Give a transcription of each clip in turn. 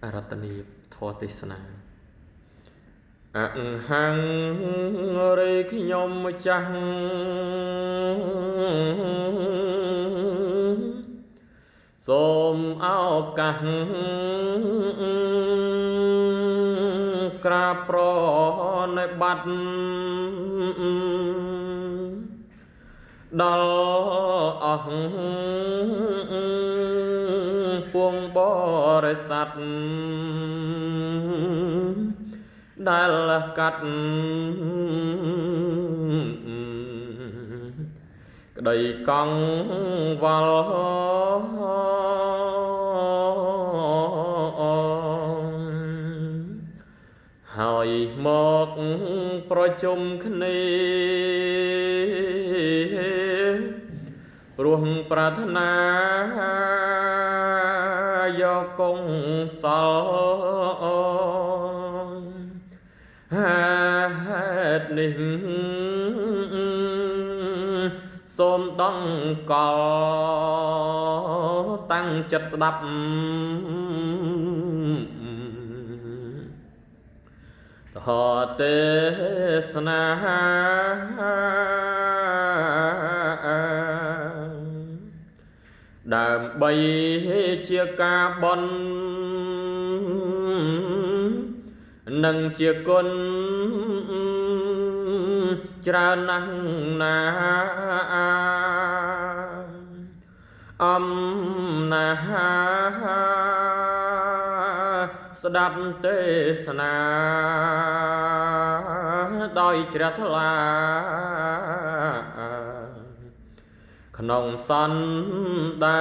อรัตนีทอติสนาอังหังเรขยมจังសូមឱកាសក្រាបប្រណិប័តដល់អស់ពួងបរិស័ទដែលកាត់ក្តីកង្វល់ហើយមកប្រជុំគ្នារួងប្រាថ្នាយកកុងសលហេតុនេះសូមដងកលតាំងចិត្តស្ដាប់ហទេសនាដើម្បីជាការបន់និងជាគុណច្រើនណាស់ណាអំណាស្ដាប់ទេសនាដោយជ្រះថ្លាក្នុងសន្តា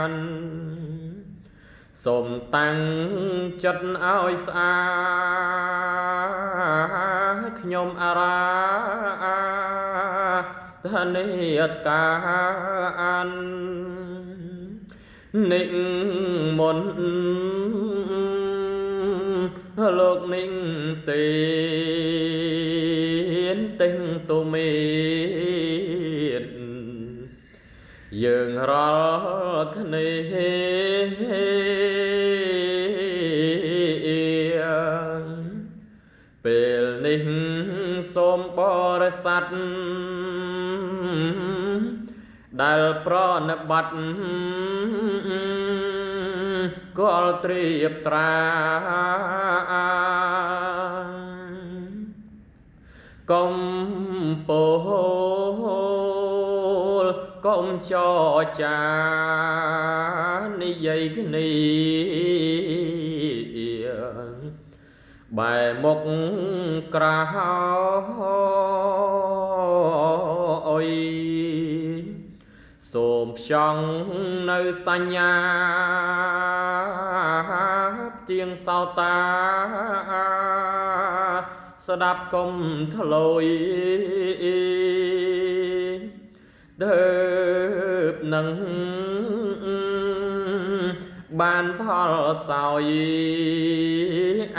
នសូមតាំងចិត្តឲ្យស្អាតខ្ញុំអារាធនិយតកាននិមន្តលោកនិងទេទិញទុមេតយើងរាល់គ្នាពេលនេះសូមបរិស័ទដែលប្រណិប័តកលត្រៀបត្រាកំពោលកុំចរចានិយាយគ្នាបែរមុខក្រោយសូមផ្ចង់នៅសញ្ញាផ្ទៀងសោតាស្ដាប់កុំធ្លុយទើបនឹងបានផលសោយ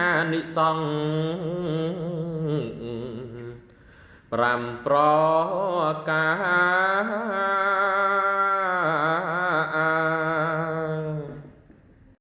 អានិសង្ស5ប្រការ